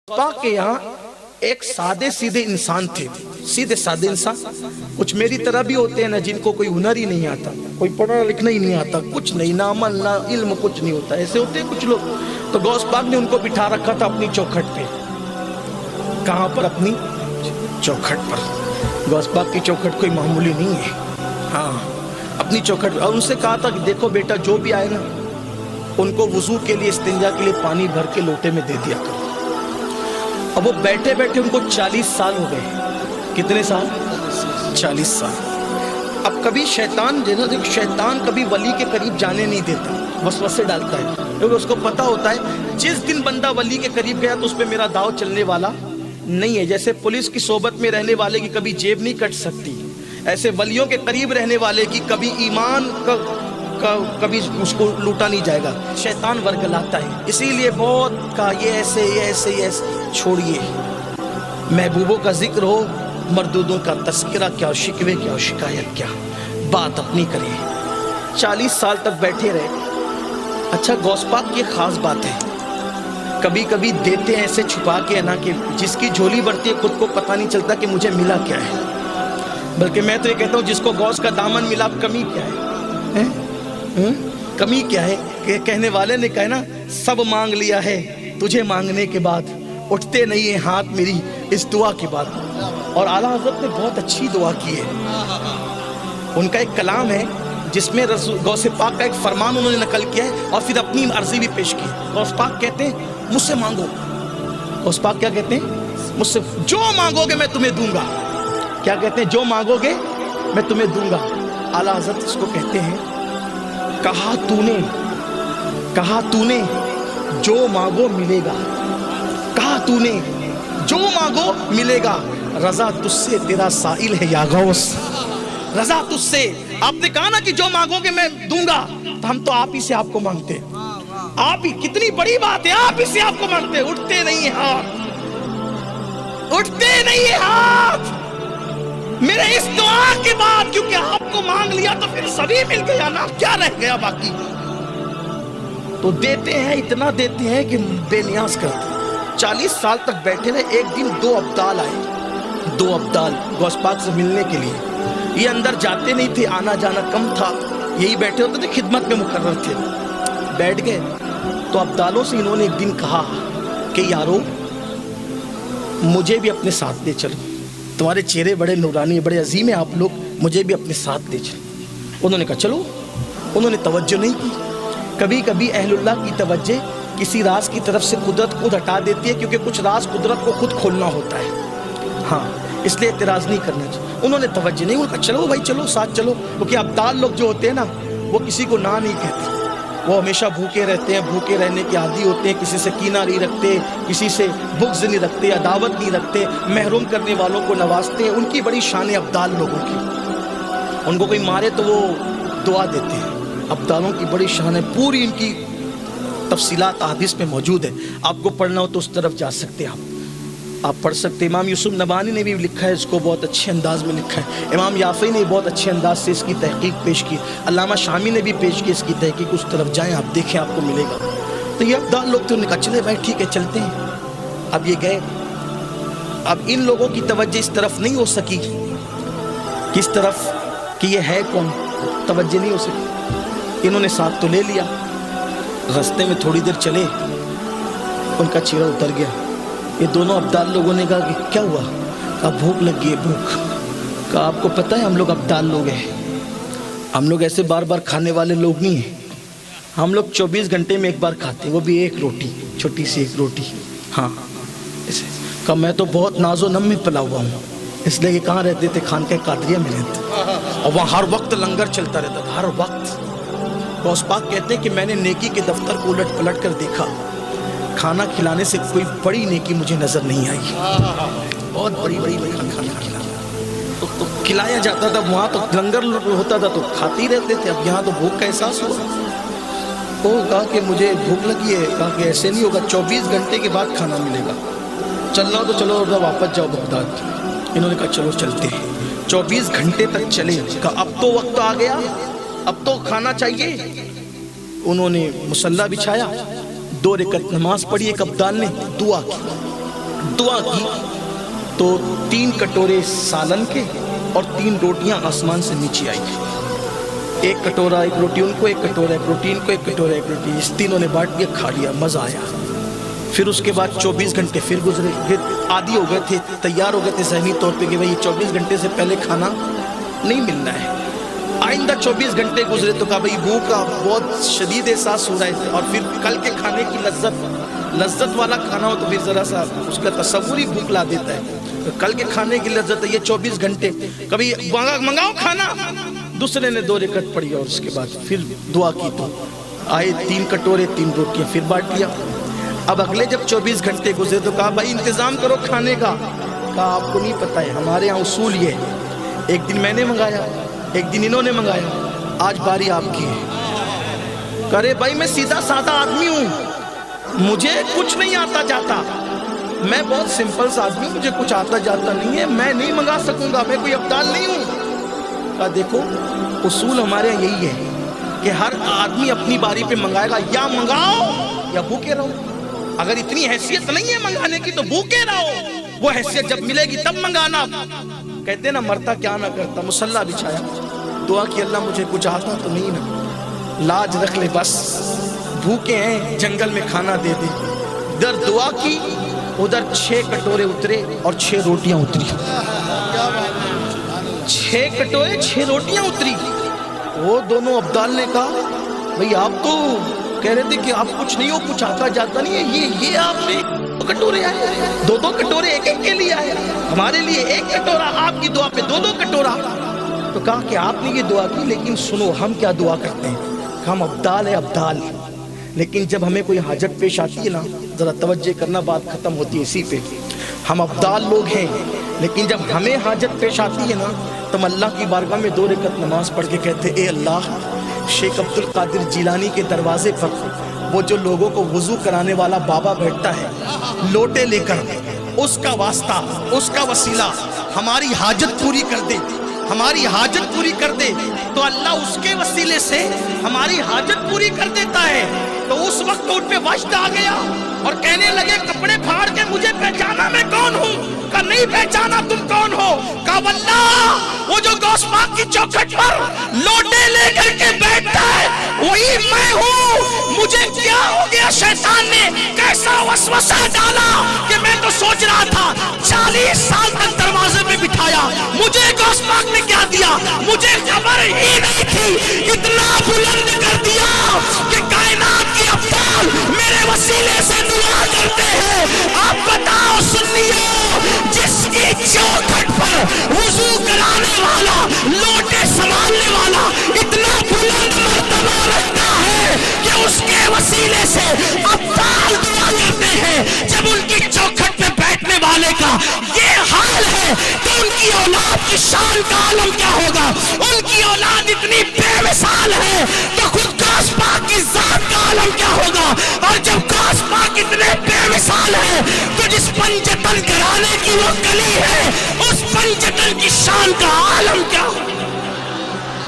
پاک کے یہاں ایک سادے سیدھے انسان تھے، سیدھے سادے انسان، کچھ میری طرح بھی ہوتے ہیں نا جن کو کوئی ہنر ہی نہیں آتا، کوئی پڑھنا لکھنا ہی نہیں آتا، کچھ نہیں، نہ عمل نہ علم، کچھ نہیں ہوتا، ایسے ہوتے ہیں کچھ لوگ۔ تو غوث پاک نے ان کو بٹھا رکھا تھا اپنی چوکھٹ پہ۔ کہاں پر؟ اپنی چوکھٹ پر۔ غوث پاک کی چوکھٹ کوئی معمولی نہیں ہے، ہاں اپنی چوکھٹ پر۔ اور ان سے کہا تھا کہ دیکھو بیٹا، جو بھی آئے نا ان کو وضو کے لیے، استنجا کے لیے پانی بھر کے لوٹے میں دے دیا کرو۔ اب وہ بیٹھے بیٹھے ان کو 40 سال ہو گئے۔ کتنے سال؟ 40 سال۔ اب کبھی شیطان شیطان کبھی ولی کے قریب جانے نہیں دیتا، وسوسے ڈالتا ہے، کیونکہ اس کو پتا ہوتا ہے جس دن بندہ ولی کے قریب گیا تو اس پہ میرا داؤ چلنے والا نہیں ہے۔ جیسے پولیس کی صحبت میں رہنے والے کی کبھی جیب نہیں کٹ سکتی، ایسے ولیوں کے قریب رہنے والے کی کبھی ایمان کبھی اس کو لوٹا نہیں جائے گا، شیطان ورگلاتا ہے۔ اسی لیے بہت کہا یہ ایسے یہ ایسے یہ ایسے، چھوڑیے، محبوبوں کا ذکر ہو، مردودوں کا تذکرہ کیا، اور شکوے کیا اور شکایت کیا، بات اپنی کریے۔ 40 سال تک بیٹھے رہے۔ اچھا، غوث پاک کی خاص بات ہے، کبھی کبھی دیتے ہیں ایسے چھپا کے نا کہ جس کی جھولی بڑھتی ہے خود کو پتہ نہیں چلتا کہ مجھے ملا کیا ہے، بلکہ میں تو یہ کہتا ہوں جس کو غوث کا دامن ملا، کمی کیا ہے؟ کمی کیا ہے؟ کہ کہنے والے نے کہا نا، سب مانگ لیا ہے تجھے مانگنے کے بعد، اٹھتے نہیں ہیں ہاتھ میری اس دعا کے بعد۔ اور اعلیٰ حضرت نے بہت اچھی دعا کی ہے۔ ان کا ایک کلام ہے جس میں غوث پاک کا ایک فرمان انہوں نے نقل کیا ہے اور پھر اپنی عرضی بھی پیش کی۔ غوث پاک کہتے ہیں مجھ سے مانگو۔ غوث پاک کیا کہتے ہیں؟ مجھ سے جو مانگو گے میں تمہیں دوں گا۔ کیا کہتے ہیں؟ جو مانگو گے میں تمہیں دوں گا۔ اعلیٰ حضرت اس کو کہتے ہیں، کہا تو نے جو مانگو ملے گا، کہا تو نے جو مانگو ملے گا، رضا تجھ سے تیرا سائل ہے یا غوث، رضا تجھ سے۔ آپ نے کہا نا کہ جو مانگو گے میں دوں گا، تو ہم تو آپ ہی سے آپ کو مانگتے ہیں، آپ ہی، کتنی بڑی بات ہے، آپ ہی سے آپ کو مانگتے ہیں۔ اٹھتے نہیں ہیں ہاتھ، اٹھتے نہیں ہیں ہاتھ میرے اس دعا کے بعد، کیونکہ آپ کو مانگ لیا تو پھر سبھی مل گیا نا، کیا رہ گیا باقی؟ تو دیتے ہیں، اتنا دیتے ہیں کہ بے نیاز کرتے ہیں۔ 40 سال تک بیٹھے رہے۔ ایک دن 2 ابدال آئے، 2 ابدال غوث پاک سے ملنے کے لیے۔ یہ اندر جاتے نہیں تھے، آنا جانا کم تھا، یہی بیٹھے ہوتے تھے، خدمت میں مقرر تھے۔ بیٹھ گئے تو ابدالوں سے انہوں نے ایک دن کہا کہ یارو مجھے بھی اپنے ساتھ لے چلو، تمہارے چہرے بڑے نورانی، بڑے عظیم ہیں آپ لوگ، مجھے بھی اپنے ساتھ لے چلو۔ انہوں نے کہا چلو۔ انہوں نے توجہ نہیں کی۔ کبھی کبھی اہل اللہ کی توجہ کسی راز کی طرف سے قدرت خود ہٹا دیتی ہے، کیونکہ کچھ راز قدرت کو خود کھولنا ہوتا ہے، ہاں اس لیے اعتراض نہیں کرنا چاہیے۔ انہوں نے توجہ نہیں، انہوں نے کہا چلو بھائی چلو، ساتھ چلو، کیونکہ ابدال لوگ جو ہوتے ہیں نا وہ کسی کو نہ نہیں کہتے، وہ ہمیشہ بھوکے رہتے ہیں، بھوکے رہنے کے عادی ہوتے ہیں، کسی سے کینہ نہیں رکھتے، کسی سے بغض نہیں رکھتے، عداوت نہیں رکھتے، محروم کرنے والوں کو نوازتے ہیں۔ ان کی بڑی شان ہے ابدال لوگوں کی، ان کو کوئی مارے تو وہ دعا دیتے ہیں۔ ابدالوں کی بڑی شان ہے، پوری ان کی تفصیلات احادیث میں موجود ہے، آپ کو پڑھنا ہو تو اس طرف جا سکتے ہیں، آپ پڑھ سکتے ہیں۔ امام یوسف نبہانی نے بھی لکھا ہے، اس کو بہت اچھے انداز میں لکھا ہے۔ امام یافعی نے بہت اچھے انداز سے اس کی تحقیق پیش کی، علامہ شامی نے بھی پیش کی اس کی تحقیق، اس طرف جائیں آپ دیکھیں، آپ کو ملے گا۔ تو یہ ابدال لوگ تو نے کہا چلے بھائی ٹھیک ہے چلتے ہیں۔ اب یہ گئے، اب ان لوگوں کی توجہ اس طرف نہیں ہو سکی، کس طرف کہ یہ ہے کون، توجہ نہیں ہو سکی۔ انہوں نے ساتھ تو لے لیا، راستے میں تھوڑی دیر چلے، ان کا چہرہ اتر گیا۔ یہ دونوں ابدال لوگوں نے کہا کہ کیا ہوا؟ کہا بھوک لگ گئی ہے، بھوک۔ کہا آپ کو پتہ ہے ہم لوگ ابدال لوگ ہیں، ہم لوگ ایسے بار بار کھانے والے لوگ نہیں ہیں، ہم لوگ 24 گھنٹے میں ایک بار کھاتے ہیں، وہ بھی ایک روٹی، چھوٹی سی ایک روٹی، ہاں ایسے۔ کہا میں تو بہت ناز و نم میں پلا ہوا ہوں، اس لیے کہ کہاں رہتے تھے؟ خانقاہ قادریہ میں رہتے، اور وہاں ہر وقت لنگر چلتا رہتا تھا، ہر وقت۔ غوث پاک کہتے ہیں کہ میں نے نیکی کے دفتر کو الٹ پلٹ کر دیکھا، کھانا کھلانے سے کوئی بڑی نیکی مجھے نظر نہیں آئی، بہت بڑی کھانا کھلانا تو کھلایا جاتا تھا، وہاں تو لنگر ہوتا تھا تو کھاتے ہی رہتے تھے، اب یہاں تو بھوک کا احساس ہوا۔ وہ کہا کہ مجھے بھوک لگی ہے، کہا کہ ایسے نہیں ہوگا، 24 گھنٹے کے بعد کھانا ملے گا، چلنا تو چلو واپس جاؤ بغداد۔ انہوں نے کہا چلو چلتے ہیں۔ 24 گھنٹے تک چلے، کہا اب تو وقت آ گیا، اب تو کھانا چاہیے۔ انہوں نے مصلی بچھایا، 2 رکعت نماز پڑھی، ایک ابدال نے دعا کی، دعا کی تو 3 کٹورے سالن کے اور 3 روٹیاں آسمان سے نیچے آئی. ایک کٹورا ایک روٹی ان کو، ایک کٹورا ایک روٹی ان کو، ایک کٹورا ایک روٹی، اس تینوں نے بانٹ دیا، کھا لیا، مزہ آیا. پھر اس کے بعد 24 گھنٹے پھر گزرے، پھر عادی ہو گئے تھے، تیار ہو گئے تھے ذہنی طور پہ کہ بھئی 24 گھنٹے سے پہلے کھانا نہیں ملنا ہے. آئندہ 24 گھنٹے گزرے تو کہا بھئی بھوک کا بہت شدید احساس ہو رہا ہے، اور پھر کل کے کھانے کی لذت والا کھانا ہو تو پھر ذرا سا اس کا تصور ہی بھوک لا دیتا ہے. تو کل کے کھانے کی لذت ہے یہ 24 گھنٹے، کبھی منگاؤ کھانا. دوسرے نے 2 رکعت پڑھی اور اس کے بعد پھر دعا کی تو آئے 3 کٹورے 3 روٹیاں پھر بانٹ دیا. اب اگلے جب 24 گھنٹے گزرے تو کہا بھائی انتظام کرو کھانے کا. کہا آپ کو نہیں پتہ ہے، ہمارے یہاں اصول یہ ہے، ایک دن میں نے منگایا، ایک دن انہوں نے منگایا، آج باری آپ کی ہے. کرے بھائی میں سیدھا سادہ آدمی ہوں، مجھے کچھ نہیں آتا جاتا، میں بہت سمپل سا آدمی ہوں، مجھے کچھ آتا جاتا نہیں ہے، میں نہیں منگا سکوں گا، میں کوئی ابدال نہیں ہوں. کہا دیکھو اصول ہمارے یہاں یہی ہے کہ ہر آدمی اپنی باری پہ منگائے گا، یا منگاؤ یا بھوکے رہو. اگر اتنی حیثیت نہیں ہے منگانے کی تو بھوکے رہو، وہ حیثیت جب ملے گی تب منگانا. کہتے نا مرتا کیا نہ کرتا، مصلی بچھایا، دعا کی اللہ مجھے کچھ آتا تو نہیں نا، لاج رکھ لے بس، بھوکے ہیں جنگل میں کھانا دے دے. ادھر دعا کی، ادھر 6 کٹورے اترے اور 6 روٹیاں اتری. 6 کٹورے 6 روٹیاں اتری. وہ دونوں ابدال نے کہا بھئی آپ تو کہہ رہے تھے کہ آپ کچھ نہیں ہو، کچھ آتا جاتا نہیں ہے، یہ آپ نے 2 کٹورے آئے، 2 کٹورے ایک کے لیے آئے، ہمارے لیے 1 کٹورا، آپ کی دعا پہ 2 کٹورا. تو کہا کہ آپ نے یہ دعا کی، لیکن سنو ہم کیا دعا کرتے ہیں، ہم ابدال ہیں ابدال، لیکن جب ہمیں کوئی حاجت پیش آتی ہے نا، ذرا توجہ کرنا، بات ختم ہوتی ہے اسی پہ. ہم ابدال لوگ ہیں، لیکن جب ہمیں حاجت پیش آتی ہے نا تو ہم اللہ کی بارگاہ میں 2 رکعت نماز پڑھ کے کہتے اے اللہ، شیخ عبد القادر جیلانی کے دروازے پر وہ جو لوگوں کو وضو کرانے والا بابا بیٹھتا ہے لوٹے لے کر، اس کا واسطہ، اس کا وسیلہ ہماری حاجت پوری کر دے، ہماری حاجت پوری کر دے. تو اللہ اس کے وسیلے سے ہماری حاجت پوری کر دیتا ہے. تو اس وقت ان پہ وجد آ گیا اور کہنے لگے کپڑے پھاڑ کے مجھے پہچانا میں کون ہوں. کہا نہیں پہچانا تم کون ہو. کہا واللہ وہ جو غوث پاک کی چوکھٹ پر لوٹے لے کر کے بیٹھتا ہے وہی میں ہوں. مجھے کیا ہو گیا، شیطان نے کیسا وسوسہ ڈالا کہ میں تو سوچ رہا تھا 40 سال تک دروازے پہ بٹھایا، مجھے غوث پاک نے کیا دیا، مجھے خبر ہی نہیں تھی. اتنا بلند کر دیا کہ کائنات کی ابدال میرے وسیلے سے دعا کرتے ہیں. آپ بتاؤ سنیو، جس کی چوکھٹ پر وضو کرانے والا، لوٹے سنبھالنے والا اتنا بلند مرتبہ رکھتا ہے کہ اس کے وسیلے سے ابدال دعا کرتے ہیں. جب ان کی چوکھٹ پہ بیٹھنے والے کا یہ حال ہے تو ان کی اولاد کی شان کا عالم کیا ہوگا. ان کی اولاد اتنی بے مثال ہے تو خود غوث پاک کی ذات کا عالم کیا ہوگا. اور جب غوث پاک اتنے بے مثال ہے تو جس پنجتن گھرانے کی وہ گلی ہے اس پنجتن کی شان کا عالم کیا ہوگا.